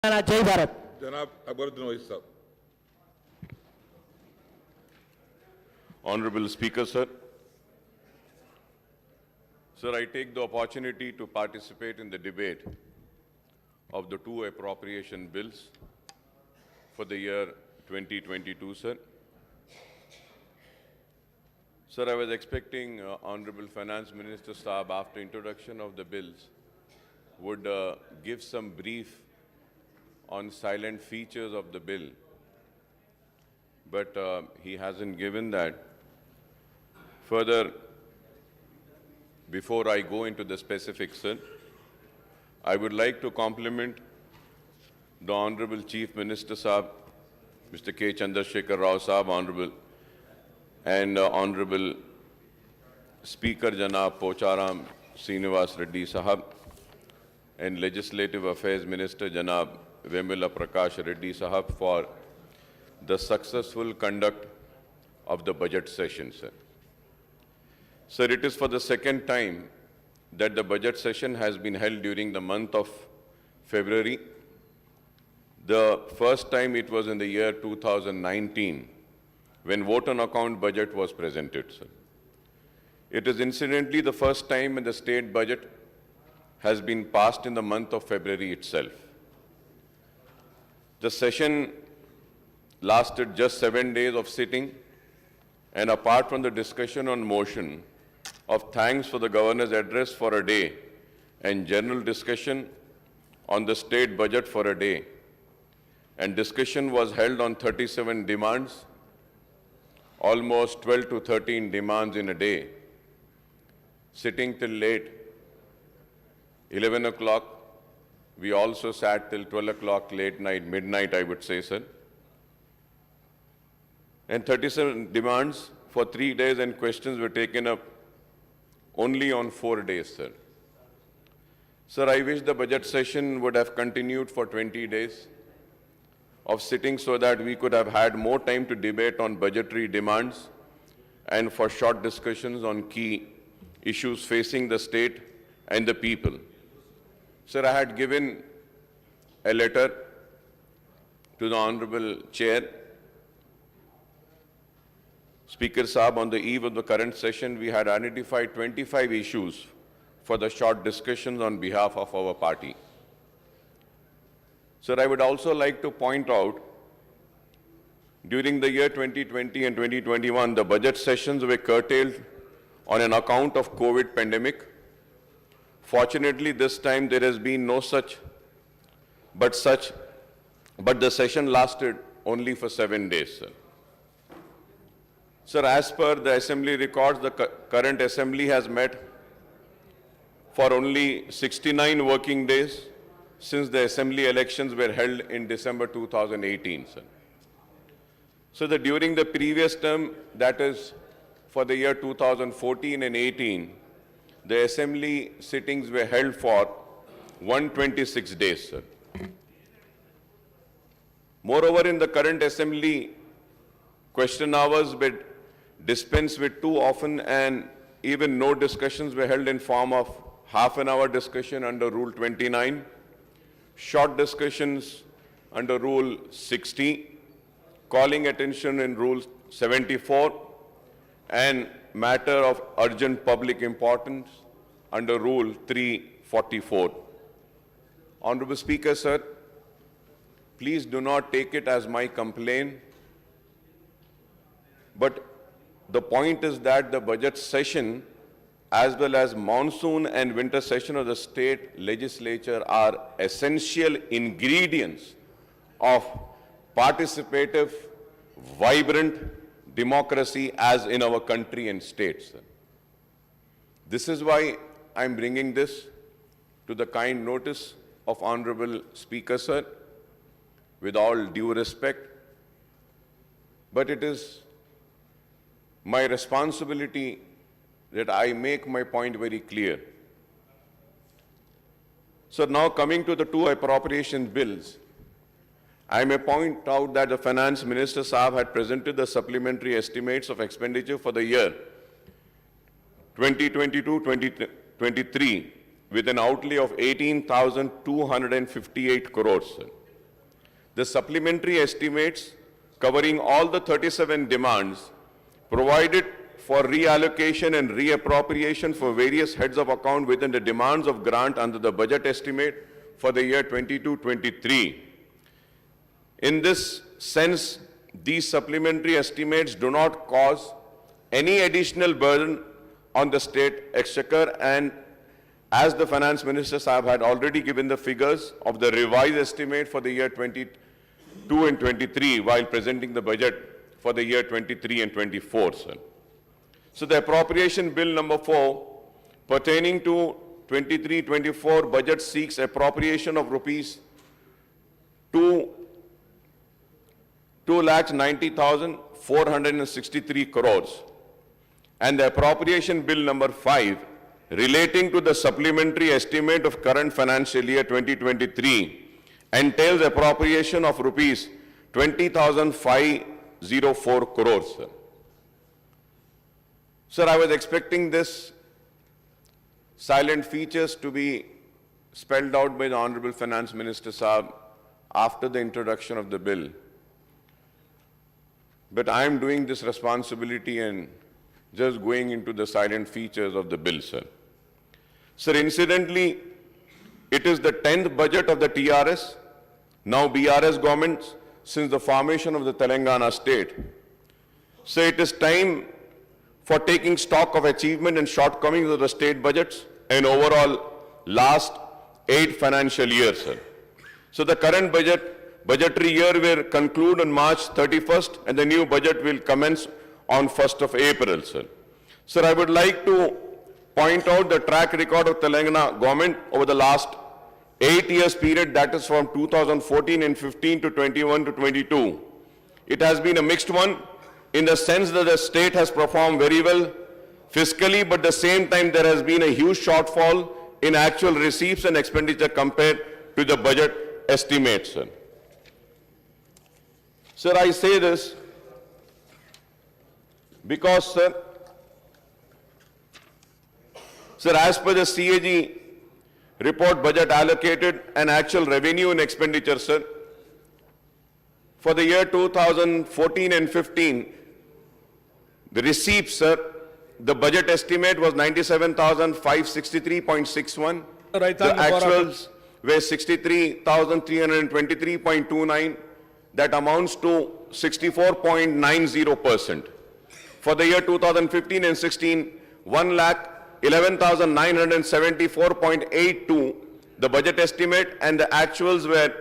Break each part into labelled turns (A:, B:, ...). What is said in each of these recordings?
A: जय भारत।
B: जनाब अकबरुद्दीन ओवैसी साहब।
C: Honorable Speaker, sir. Sir, I take the opportunity to participate in the debate of the two appropriation bills for the year 2022, sir. Sir, I was expecting Honorable Finance Minister Saab, after introduction of the bills, would give some brief on silent features of the bill, but he hasn't given that. Further, before I go into the specifics, sir, I would like to compliment the Honorable Chief Minister Saab, Mr. K. Chandrasekhar Rao Saab, Honorable, and Honorable Speaker Janab Pocharam Srinivas Reddy Sahab, and Legislative Affairs Minister Janab Vemula Prakash Reddy Sahab for the successful conduct of the budget session, sir. Sir, it is for the second time that the budget session has been held during the month of February. The first time it was in the year 2019 when vote on account budget was presented, sir. It is incidentally the first time when the state budget has been passed in the month of February itself. The session lasted just 7 days of sitting, and apart from the discussion on motion of thanks for the governor's address for a day and general discussion on the state budget for a day, and discussion was held on 37 demands, almost 12 to 13 demands in a day, sitting till late, 11 o'clock. We also sat till 12 o'clock, late night, midnight, I would say, sir. And 37 demands for 3 days, and questions were taken up only on 4 days, sir. Sir, I wish the budget session would have continued for 20 days of sitting so that we could have had more time to debate on budgetary demands and for short discussions on key issues facing the state and the people. Sir, I had given a letter to the Honorable Chair, Speaker Saab. On the eve of the current session, we had identified 25 issues for the short discussions on behalf of our party. Sir, I would also like to point out, during the year 2020 and 2021, the budget sessions were curtailed on an account of COVID pandemic. Fortunately, this time there has been no such, but the session lasted only for 7 days, sir. Sir, as per the Assembly records, the current Assembly has met for only 69 working days since the Assembly elections were held in December 2018, sir. So that during the previous term, that is for the year 2014 and 18, the Assembly sittings were held for 126 days, sir. Moreover, in the current Assembly, question hours were dispensed with too often, and even no discussions were held in form of half-an-hour discussion under Rule 29, short discussions under Rule 60, calling attention in Rule 74, and matter of urgent public importance under Rule 344. Honorable Speaker, sir, please do not take it as my complaint, but the point is that the budget session as well as monsoon and winter session of the state legislature are essential ingredients of participative, vibrant democracy as in our country and states. This is why I'm bringing this to the kind notice of Honorable Speaker, sir, with all due respect. But it is my responsibility that I make my point very clear. So now coming to the two appropriation bills, I may point out that the Finance Minister Saab had presented the supplementary estimates of expenditure for the year 2022-2023 with an outlay of 18,258 crores. The supplementary estimates covering all the 37 demands provided for reallocation and reappropriation for various heads of account within the demands of grant under the budget estimate for the year 22-23. In this sense, these supplementary estimates do not cause any additional burden on the state exchequer, and as the Finance Minister Sahab had already given the figures of the revised estimate for the year 22 and 23 while presenting the budget for the year 23 and 24, sir. So the appropriation bill number 4 pertaining to 23-24 budget seeks appropriation of rupees 2,90,463 crores, and the appropriation bill number 5 relating to the supplementary estimate of current financial year 2023 entails appropriation of rupees 20,504 crores. Sir, I was expecting this silent features to be spelled out by the Honorable Finance Minister Sahab after the introduction of the bill. But I am doing this responsibility and just going into the silent features of the bill, sir. Sir, incidentally, it is the 10th budget of the TRS, now BRS government, since the formation of the Telangana state. So it is time for taking stock of achievement and shortcomings of the state budgets and overall last 8 financial years, sir. So the current budgetary year will conclude on March 31st and the new budget will commence on 1st of April, sir. Sir, I would like to point out the track record of Telangana government over the last 8 years period, that is from 2014 and 15 to 21 to 22. It has been a mixed one in the sense that the state has performed very well fiscally, but at the same time there has been a huge shortfall in actual receipts and expenditure compared to the budget estimates, sir. Sir, I say this because, sir, as per the CAG report, budget allocated and actual revenue and expenditure, sir, for the year 2014 and 15, the receipts, sir, the budget estimate was 97,563.61. The actuals were 63,323.29. That amounts to 64.90%. For the year 2015 and 16, 1,11,974.82, the budget estimate, and the actuals were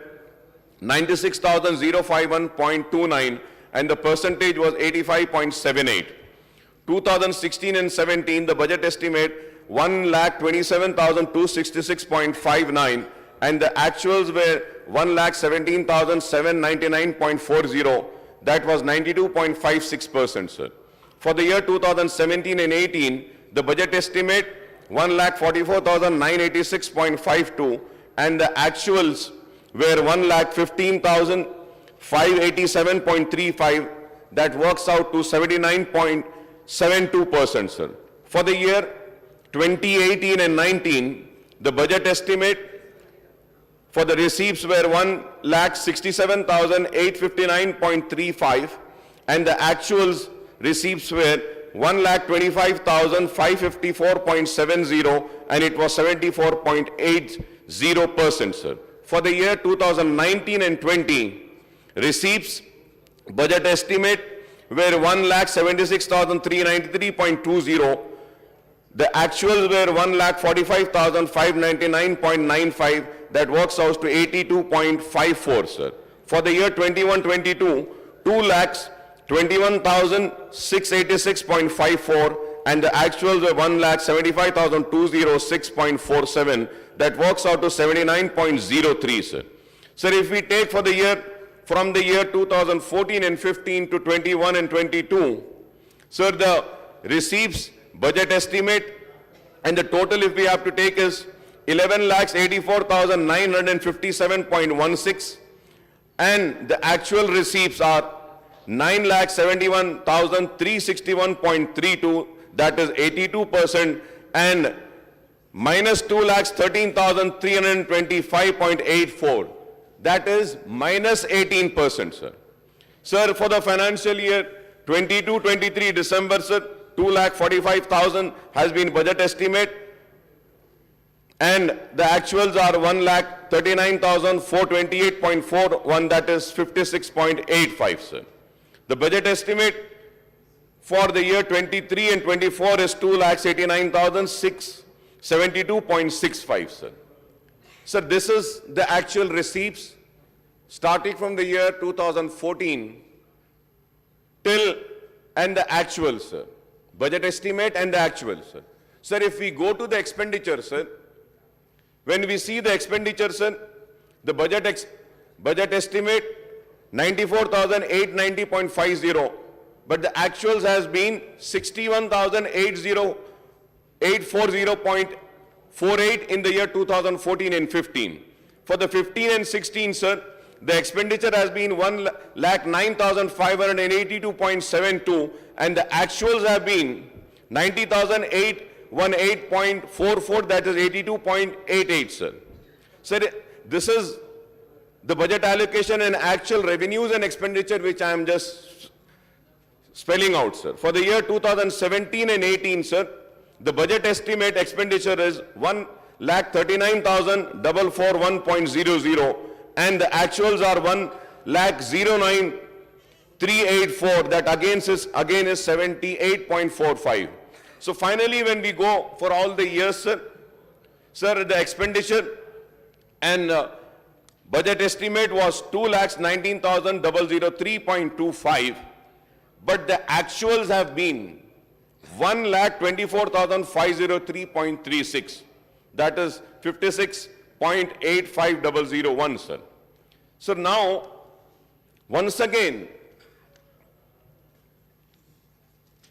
C: 96,051.29, and the percentage was 85.78. 2016 and 17, the budget estimate 1,27,266.59, and the actuals were 1,17,799.40. That was 92.56%, sir. For the year 2017 and 18, the budget estimate 1,44,986.52, and the actuals were 1,15,587.35. That works out to 79.72%, sir. For the year 2018 and 19, the budget estimate for the receipts were 1,67,859.35, and the actuals receipts were 1,25,554.70, and it was 74.80%, sir. For the year 2019 and 20, receipts budget estimate were 1,76,393.20. The actuals were 1,45,599.95. That works out to 82.54, sir. For the year 21-22, 2,21,686.54, and the actuals were 1,75,206.47. That works out to 79.03, sir. Sir, if we take for the year, from the year 2014 and 15 to 21 and 22, sir, the receipts budget estimate and the total if we have to take is 11,84,957.16, and the actual receipts are 9,71,361.32, that is 82%, and minus 2,13,325.84, that is minus 18%, sir. Sir, for the financial year 22-23 December, sir, 2,45,000 has been budget estimate, and the actuals are 1,39,428.41, that is 56.85, sir. The budget estimate for the year 23 and 24 is 2,89,672.65, sir. Sir, this is the actual receipts starting from the year 2014 till and the actual, sir. Budget estimate and the actual, sir. Sir, if we go to the expenditure, sir, when we see the expenditure, sir, the budget estimate 94,890.50, but the actuals has been 61,840.48 in the year 2014 and 15. For the 15 and 16, sir, the expenditure has been 1,09,582.72, and the actuals have been 90,818.44, that is 82.88, sir. Sir, this is the budget allocation and actual revenues and expenditure which I am just spelling out, sir. For the year 2017 and 18, sir, the budget estimate expenditure is 1,39,441.00, and the actuals are 1,09,384, that again is 78.45. So finally, when we go for all the years, sir, the expenditure and budget estimate was 2,19,003.25, but the actuals have been 1,24,503.36. That is 56.85001, sir. So now, once again,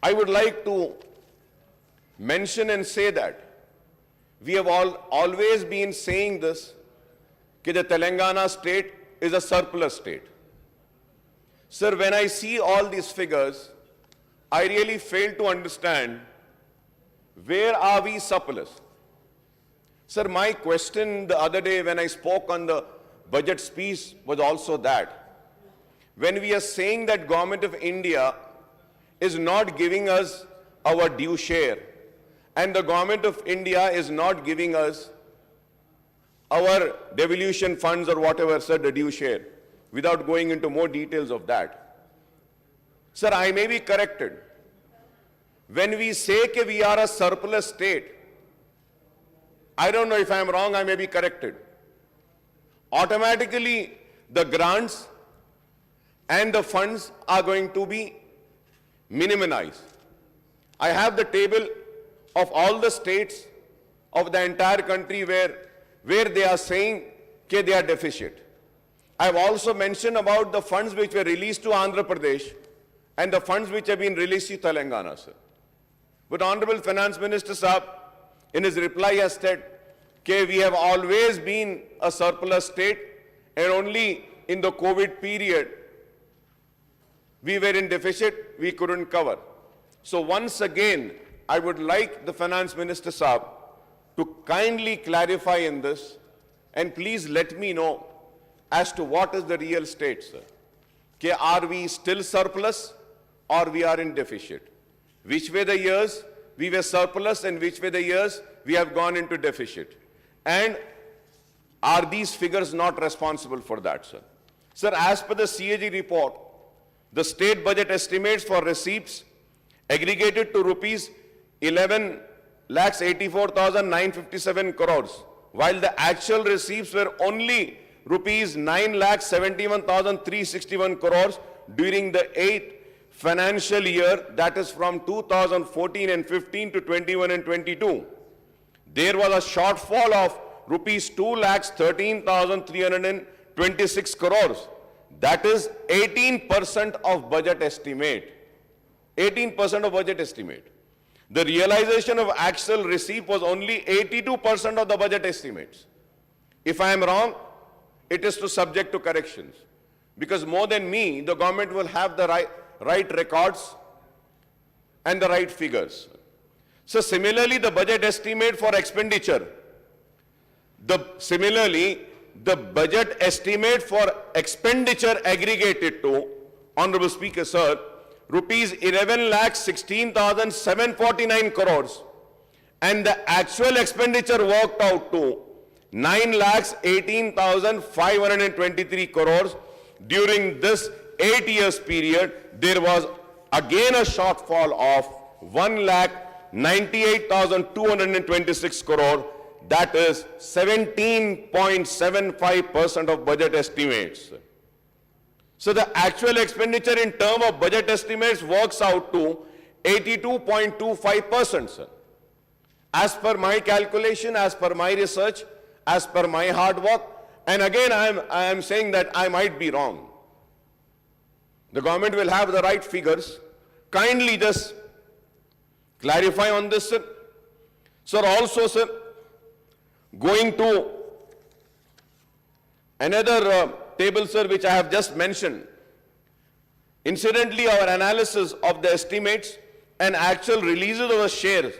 C: I would like to mention and say that we have always been saying this, that the Telangana state is a surplus state. Sir, when I see all these figures, I really fail to understand where are we surplus. Sir, my question the other day when I spoke on the budget speech was also that. When we are saying that Government of India is not giving us our due share, and the Government of India is not giving us our devolution funds or whatever, sir, the due share, without going into more details of that. Sir, I may be corrected. When we say that we are a surplus state, I don't know if I am wrong, I may be corrected. Automatically, the grants and the funds are going to be minimized. I have the table of all the states of the entire country where they are saying that they are deficient. I have also mentioned about the funds which were released to Andhra Pradesh and the funds which have been released to Telangana, sir. But Honorable Finance Minister Saab, in his reply, has said that we have always been a surplus state, and only in the COVID period we were in deficit, we couldn't cover. So once again, I would like the Finance Minister Saab to kindly clarify in this, and please let me know as to what is the real state, sir. Are we still surplus or we are in deficit? Which were the years we were surplus and which were the years we have gone into deficit? And are these figures not responsible for that, sir? Sir, as per the CAG report, the state budget estimates for receipts aggregated to rupees 11,84,957 crores, while the actual receipts were only rupees 9,71,361 crores during the 8th financial year, that is from 2014 and 15 to 21 and 22. There was a shortfall of rupees 2,13,326 crores. That is 18% of budget estimate. 18% of budget estimate. The realization of actual receipt was only 82% of the budget estimates. If I am wrong, it is subject to corrections. Because more than me, the government will have the right records and the right figures. So similarly, the budget estimate for expenditure, the
A: the budget estimate for expenditure aggregated to, Honorable Speaker, sir, rupees 11,16,749 crores, and the actual expenditure worked out to 9,18,523 crores. During this 8 years period, there was again a shortfall of 1,98,226 crore. That is 17.75% of budget estimates. So the actual expenditure in terms of budget estimates works out to 82.25%, sir. As per my calculation, as per my research, as per my hard work, and again I am saying that I might be wrong. The government will have the right figures. Kindly just clarify on this, sir. Sir, also, sir, going to another table, sir, which I have just mentioned. Incidentally, our analysis of the estimates and actual releases of the shares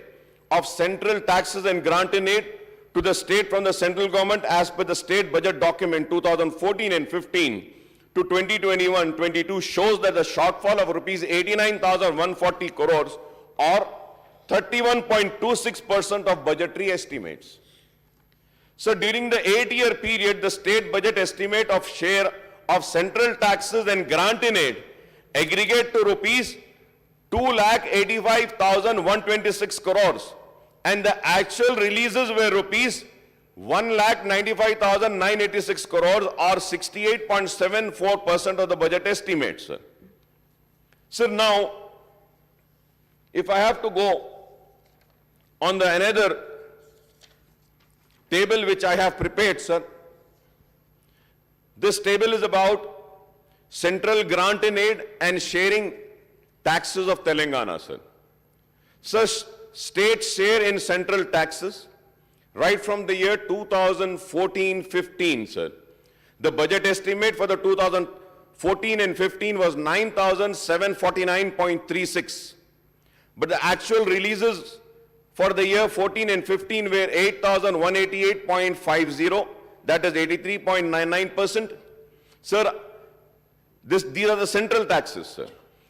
A: of central taxes and grant in aid to the state from the central government as per the state budget document 2014 and 15 to 2021-22 shows that the shortfall of rupees 89,140 crores or 31.26% of budgetary estimates. So during the 8-year period, the state budget estimate of share of central taxes and grant in aid aggregate to rupees 2,85,126 crores, and the actual releases were rupees 1,95,986 crores or 68.74% of the budget estimates, sir. So now, if I have to go on the another table which I have prepared, sir. This table is about central grant in aid and sharing taxes of Telangana, sir. So state share in central taxes right from the year 2014-15, sir. The budget estimate for the 2014 and 15 was 9,749.36. But the actual releases for the year 14 and 15 were 8,188.50, that is 83.99%. Sir, these are the central taxes, sir.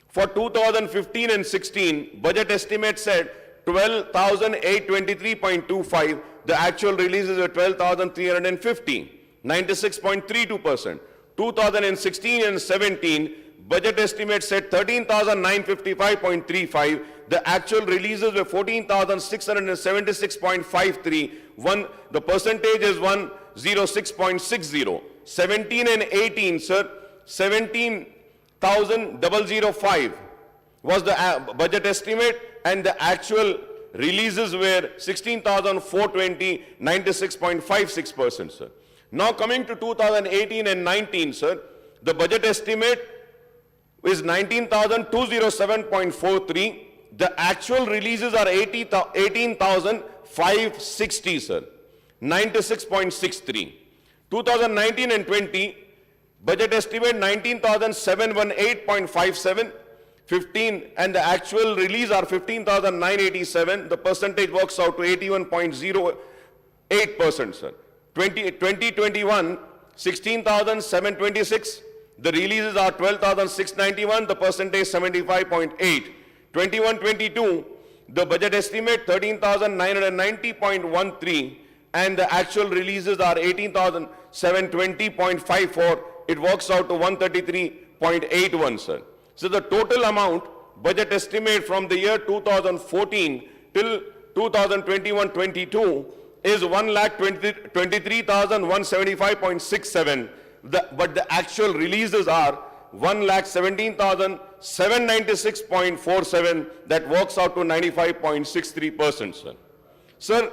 A: For 2015 and 16, budget estimate said 12,823.25. The actual releases were 12,350, 96.32%. 2016 and 17, budget estimate said 13,955.35. The actual releases were 14,676.53. The percentage is 106.60. 17 and 18, sir, 17,005 was the budget estimate, and the actual releases were 16,420, 96.56%, sir. Now coming to 2018 and 19, sir, the budget estimate is 19,207.43. The actual releases are 18,560, sir, 96.63. 2019 and 20, budget estimate 19,718.57, 15, and the actual release are 15,987. The percentage works out to 81.08%, sir. 2021, 16,726. The releases are 12,691. The percentage 75.8. 21-22, the budget estimate 13,990.13, and the actual releases are 18,720.54. It works out to 133.81, sir. So the total amount, budget estimate from the year 2014 till 2021-22 is 1,23,175.67. But the actual releases are 1,17,796.47. That works out to 95.63%, sir. Sir,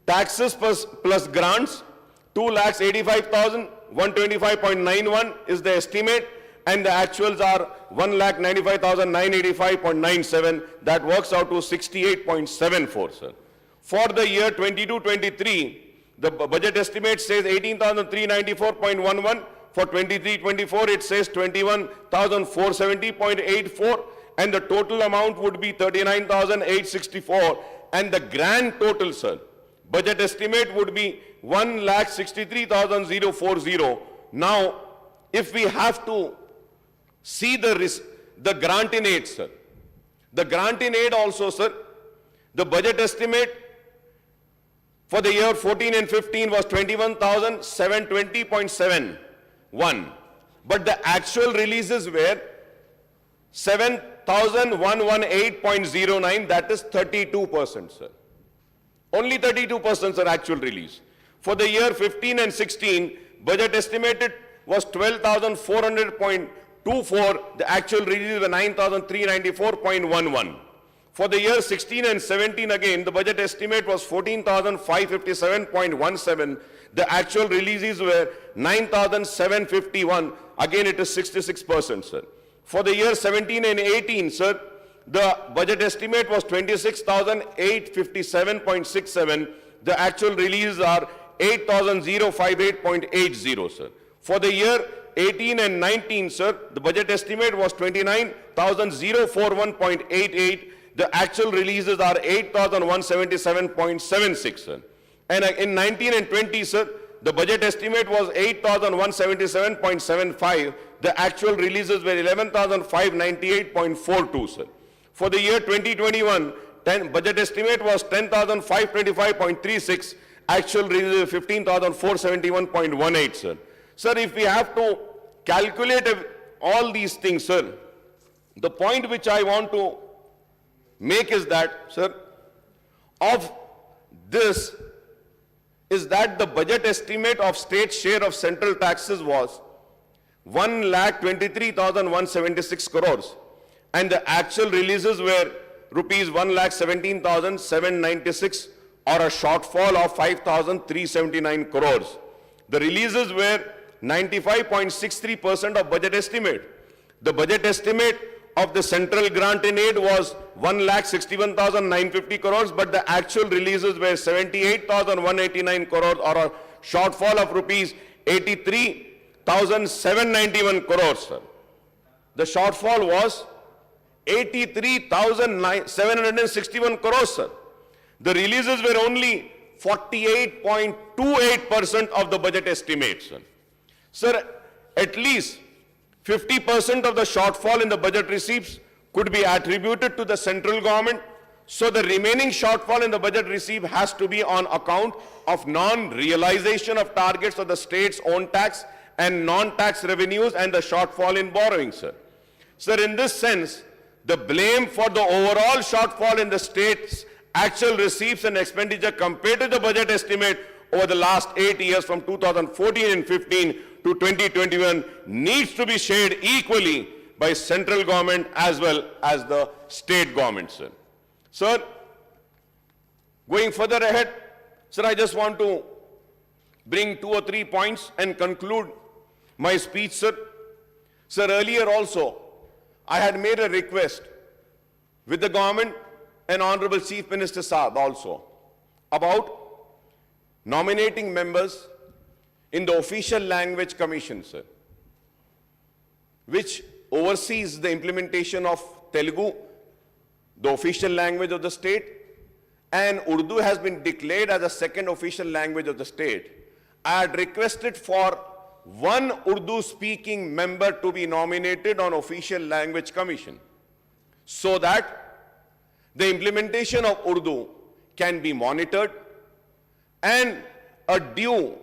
A: taxes plus grants, 2,85,125.91 is the estimate, and the actuals are 1,95,985.97. That works out to 68.74, sir. For the year 22-23, the budget estimate says 18,394.11. For 23-24, it says 21,470.84, and the total amount would be 39,864. And the grand total, sir, budget estimate would be 1,63,040. Now, if we have to see the grant in aid, sir, the grant in aid also, sir, the budget estimate for the year 14 and 15 was 21,720.71. But the actual releases were 7,118.09, that is 32%, sir. Only 32% sir, actual release. For the year 15 and 16, budget estimated was 12,400.24, the actual release was 9,394.11. For the year 16 and 17 again, the budget estimate was 14,557.17. The actual releases were 9,751. Again, it is 66%, sir. For the year 17 and 18, sir, the budget estimate was 26,857.67. The actual releases are 8,058.80, sir. For the year 18 and 19, sir, the budget estimate was 29,041.88. The actual releases are 8,177.76, sir. And in 19 and 20, sir, the budget estimate was 8,177.75. The actual releases were 11,598.42, sir. For the year 2021, budget estimate was 10,525.36. Actual releases 15,471.18, sir. Sir, if we have to calculate all these things, sir, the point which I want to make is that, sir, of this is that the budget estimate of state share of central taxes was 1,23,176 crores and the actual releases were rupees 1,17,796 or a shortfall of 5,379 crores. The releases were 95.63% of budget estimate. The budget estimate of the central grant in aid was 1,61,950 crores, but the actual releases were 78,189 crores or a shortfall of rupees 83,791 crores, sir. The shortfall was 83,761 crores, sir. The releases were only 48.28% of the budget estimate, sir. Sir, at least 50% of the shortfall in the budget receipts could be attributed to the central government. So the remaining shortfall in the budget receipt has to be on account of non-realization of targets of the state's own tax and non-tax revenues and the shortfall in borrowing, sir. Sir, in this sense, the blame for the overall shortfall in the state's actual receipts and expenditure compared to the budget estimate over the last 8 years from 2014 and 15 to 2021 needs to be shared equally by central government as well as the state government, sir. Sir, going further ahead, sir, I just want to bring 2 or 3 points and conclude my speech, sir. Sir, earlier also, I had made a request with the government and Honorable Chief Minister Saab also about nominating members in the official language commission, sir, which oversees the implementation of Telugu, the official language of the state, and Urdu has been declared as a second official language of the state. I had requested for one Urdu-speaking member to be nominated on official language commission so that the implementation of Urdu can be monitored and a due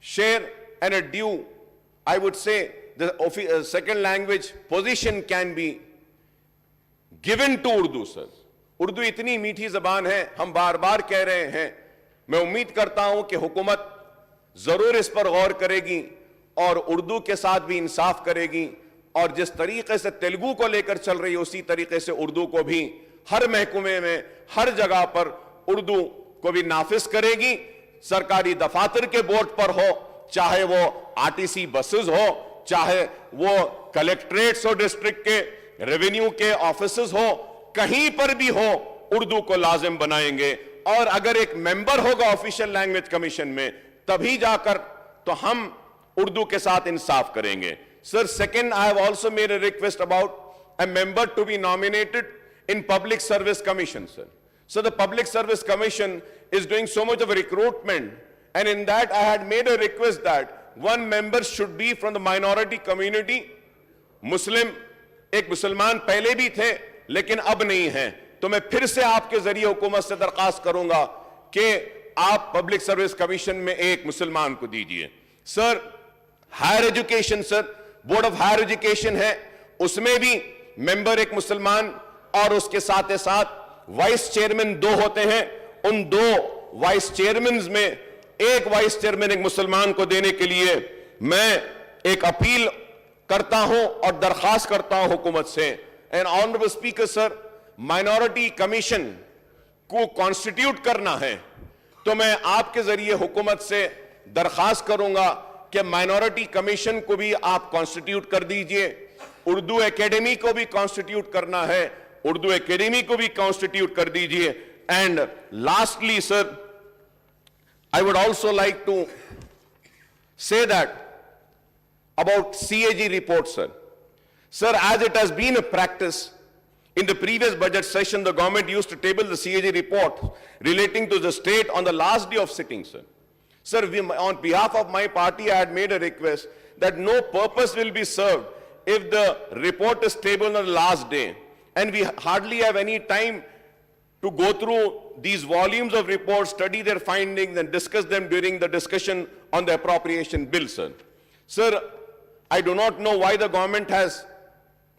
A: share and a due, I would say, the second language position can be given to Urdu, sir. Urdu इतनी मीठी ज़बान है, हम बार बार कह रहे हैं, मैं उम्मीद करता हूं कि हुकूमत जरूर इस पर गौर करेगी और उर्दू के साथ भी इंसाफ करेगी और जिस तरीके से तेलुगु को लेकर चल रही है उसी तरीके से उर्दू को भी हर महकमे में हर जगह पर उर्दू को भी नाफिज करेगी। सरकारी दफातर के बोर्ड पर हो, चाहे वो आरटीसी बसेस हो, चाहे वो कलेक्ट्रेट्स और डिस्ट्रिक्ट के रेवेन्यू के ऑफिसेस हो, कहीं पर भी हो उर्दू को लाजिम बनाएंगे और अगर एक मेंबर होगा ऑफिशियल लैंग्वेज कमीशन में तभी जाकर तो हम उर्दू के साथ इंसाफ करेंगे। Sir, second, I have also made a request about a member to be nominated in Public Service Commission, sir. So the Public Service Commission is doing so much of a recruitment, and in that I had made a request that one member should be from the minority community. Muslim, एक मुसलमान पहले भी थे लेकिन अब नहीं हैं, तो मैं फिर से आपके जरिए हुकूमत से दरखास्त करूंगा कि आप पब्लिक सर्विस कमीशन में एक मुसलमान को दीजिए. Sir, higher education, sir, board of higher education है, उसमें भी मेंबर एक मुसलमान और उसके साथ साथ वाइस चेयरमैन 2 होते हैं. उन 2 वाइस चेयरमैन में एक वाइस चेयरमैन एक मुसलमान को देने के लिए मैं एक अपील करता हूं और दरखास्त करता हूं हुकूमत से. And honourable speaker sir, minority commission को कॉन्स्टिट्यूट करना है तो मैं आपके जरिए हुकूमत से दरखास्त करूंगा कि माइनॉरिटी कमीशन को भी आप कॉन्स्टिट्यूट कर दीजिए. उर्दू एकेडमी को भी कॉन्स्टिट्यूट करना है, उर्दू एकेडमी को भी कॉन्स्टिट्यूट कर दीजिए. And lastly sir, I would also like to say that about CAG report, sir. Sir, as it has been a practice, in the previous budget session, the government used to table the CAG report relating to the state on the last day of sitting, sir. Sir, on behalf of my party, I had made a request that no purpose will be served if the report is tabled on the last day. And we hardly have any time to go through these volumes of reports, study their findings, and discuss them during the discussion on the appropriation bill, sir. Sir, I do not know why the government has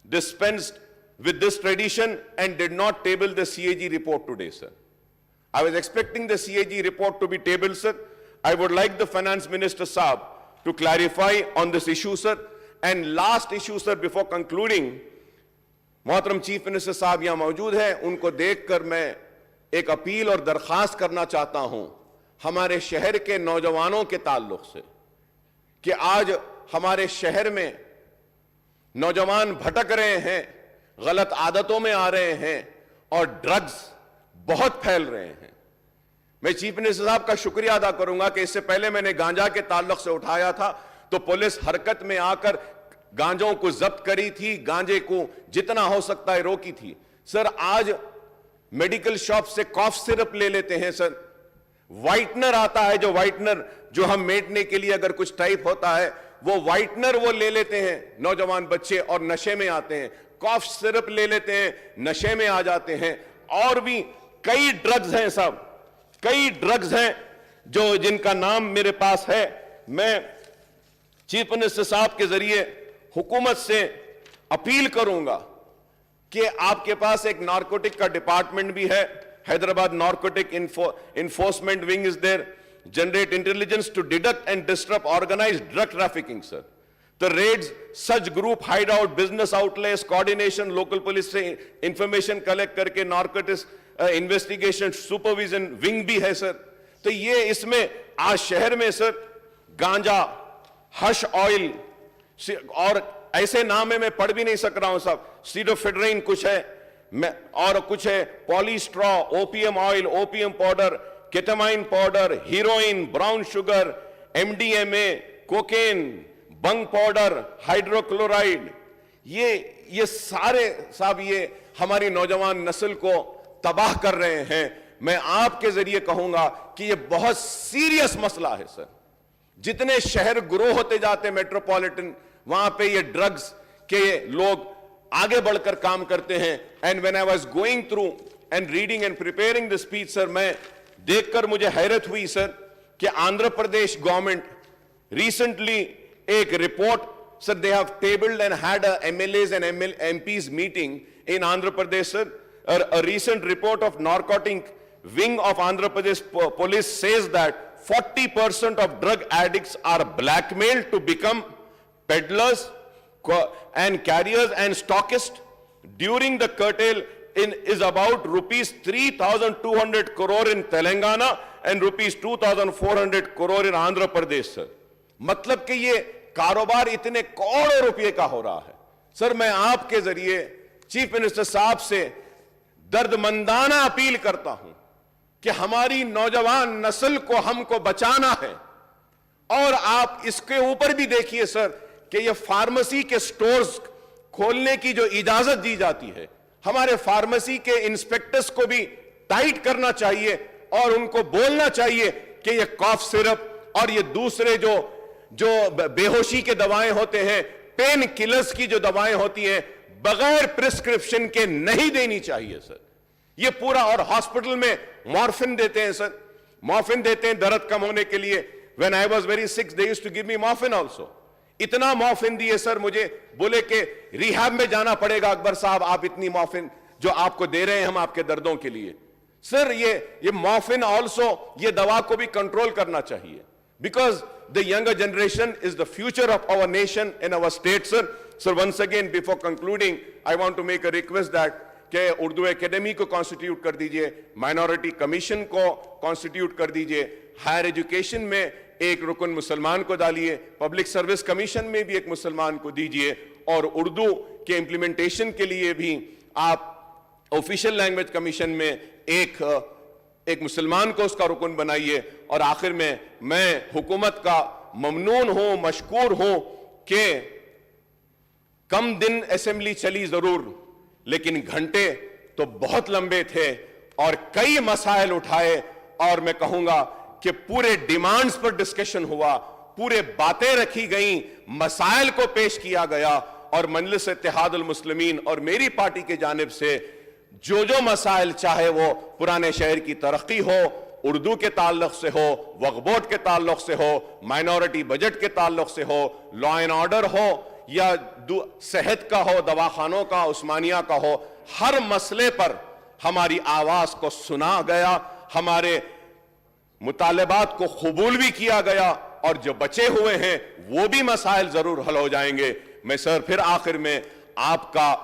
A: dispensed with this tradition and did not table the CAG report today, sir. I was expecting the CAG report to be tabled, sir. I would like the Finance Minister, Saab, to clarify on this issue, sir. And last issue, sir, before concluding, मोहतरम chief minister साहब यहाँ मौजूद हैं, उनको देखकर मैं एक appeal और दरखास्त करना चाहता हूं हमारे शहर के नौजवानों के ताल्लुक से कि आज हमारे शहर में नौजवान भटक रहे हैं, गलत आदतों में आ रहे हैं और ड्रग्स बहुत फैल रहे हैं. मैं चीफ मिनिस्टर साहब का शुक्रिया अदा करूंगा कि इससे पहले मैंने गांजा के ताल्लुक से उठाया था तो पुलिस हरकत में आकर गांजों को जब्त करी थी, गांजे को जितना हो सकता है रोकी थी. सर, आज मेडिकल शॉप से कॉफ सिरप ले लेते हैं सर, व्हाइटनर आता है, जो व्हाइटनर जो हम मेटने के लिए अगर कुछ टाइप होता है वो व्हाइटनर वो ले लेते हैं नौजवान बच्चे और नशे में आते हैं. कॉफ सिरप ले लेते हैं, नशे में आ जाते हैं. और भी कई ड्रग्स हैं साहब, कई ड्रग्स हैं जो जिनका नाम मेरे पास है. मैं चीफ मिनिस्टर साहब के जरिए हुकूमत से अपील करूंगा कि आपके पास एक नारकोटिक का डिपार्टमेंट भी है, Hyderabad narcotic enforcement wing is there, generate intelligence to detect and disturb organised drug trafficking. Sir, the raids such group hide out business outlets, coordination local police से इंफॉर्मेशन कलेक्ट करके narcotics investigation supervision wing भी है. Sir, तो ये इसमें आज शहर में सर गांजा, हश ऑयल और ऐसे नाम है मैं पढ़ भी नहीं सक रहा हूं साहब, सीडोफेड्रिन कुछ है और कुछ है poppy straw, opium oil, opium powder, ketamine powder, heroin, brown sugar, MDMA, cocaine, bhang powder, hydrochloride, ये सारे साहब ये हमारी नौजवान नस्ल को तबाह कर रहे हैं. मैं आपके जरिए कहूंगा कि ये बहुत सीरियस मसला है सर. जितने शहर ग्रो होते जाते मेट्रोपॉलिटन, वहां पे ये ड्रग्स के लोग आगे बढ़कर काम करते हैं. And when I was going through and reading and preparing the speech sir, मैं देखकर मुझे हैरत हुई सर कि आंध्र प्रदेश गवर्नमेंट रिसेंटली एक report, sir, they have tabled and had a MLAs and MPs meeting in Andhra Pradesh. Sir, a recent report of narcotic wing of Andhra Pradesh police says that 40% of drug addicts are blackmailed to become peddlers and carriers and stockists. During the curtail is about rupees 3,200 crore in Telangana and rupees 2,400 crore in Andhra Pradesh. Sir, मतलब कि ये कारोबार इतने करोड़ों रुपए का हो रहा है. सर, मैं आपके जरिए चीफ मिनिस्टर साहब से दर्दमंदाना अपील करता हूं कि हमारी नौजवान नस्ल को हमको बचाना है. और आप इसके ऊपर भी देखिए सर कि ये फार्मेसी के स्टोर्स खोलने की जो इजाजत दी जाती है, हमारे फार्मेसी के इंस्पेक्टर्स को भी टाइट करना चाहिए اور ان کو بولنا چاہیے کہ یہ کاف سرپ اور یہ دوسرے جو بے ہوشی کے دوائیں ہوتے ہیں، پین کلرز کی جو دوائیں ہوتی ہیں، بغیر پرسکرپشن کے نہیں دینی چاہیے سر. یہ پورا، اور ہاسپٹل میں مورفن دیتے ہیں سر، مورفن دیتے ہیں درد کم ہونے کے لیے. when I was very sick they used to give me morphine also. اتنا مورفن دیے سر مجھے، بولے کہ ریہاب میں جانا پڑے گا اکبر صاحب، آپ اتنی مورفن جو آپ کو دے رہے ہیں ہم آپ کے دردوں کے لیے. سر یہ مورفن آلسو، یہ دوا کو بھی کنٹرول کرنا چاہیے، because the younger generation is the future of our nation and our state sir. So once again before concluding I want to make a request that کہ اردو اکیڈمی کو کانسٹیٹیوٹ کر دیجئے، مائنورٹی کمیشن کو constituted کر دیجئے، higher education میں ایک رکن مسلمان کو ڈالیے، پبلک سروس کمیشن میں بھی ایک مسلمان کو دیجئے، اور اردو کے امپلیمنٹیشن کے لیے بھی آپ آفیشیل لینگویج کمیشن میں ایک مسلمان کو اس کا رکن بنائیے. اور آخر میں حکومت کا ممنون ہوں، مشکور ہوں کہ کم دن اسمبلی چلی ضرور، لیکن گھنٹے تو بہت لمبے تھے اور کئی مسائل اٹھائے، اور میں کہوں گا کہ پورے ڈیمانڈز پر ڈسکشن ہوا، پورے باتیں رکھی گئیں، مسائل کو پیش کیا گیا، اور مجلس اتحاد المسلمین اور میری پارٹی کے جانب سے جو مسائل، چاہے وہ پرانے شہر کی ترقی ہو، اردو کے تعلق سے ہو، وقف بورڈ کے تعلق سے ہو، مائنورٹی بجٹ کے تعلق سے ہو، لا اینڈ آرڈر ہو، یا صحت کا ہو، دواخانوں کا، عثمانیہ کا ہو، ہر مسئلے پر ہماری آواز کو سنا گیا، ہمارے مطالبات کو قبول بھی کیا گیا، اور جو بچے ہوئے ہیں وہ بھی مسائل ضرور حل ہو جائیں گے. میں سر پھر آخر میں آپ کا،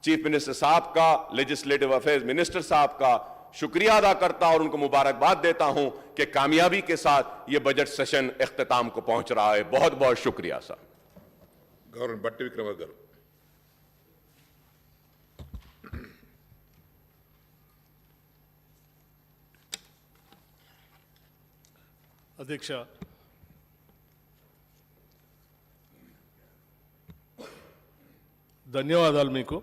A: چیف منسٹر صاحب کا، لیجسلیٹو افیئرز منسٹر صاحب کا شکریہ ادا کرتا اور ان کو مبارکباد دیتا ہوں کہ کامیابی کے ساتھ یہ بجٹ سیشن اختتام کو پہنچ رہا ہے. بہت بہت شکریہ صاحب.
B: గౌరవ బట్టి విక్రమార్క గారు.
D: అధ్యక్ష, ధన్యవాదాలు మీకు.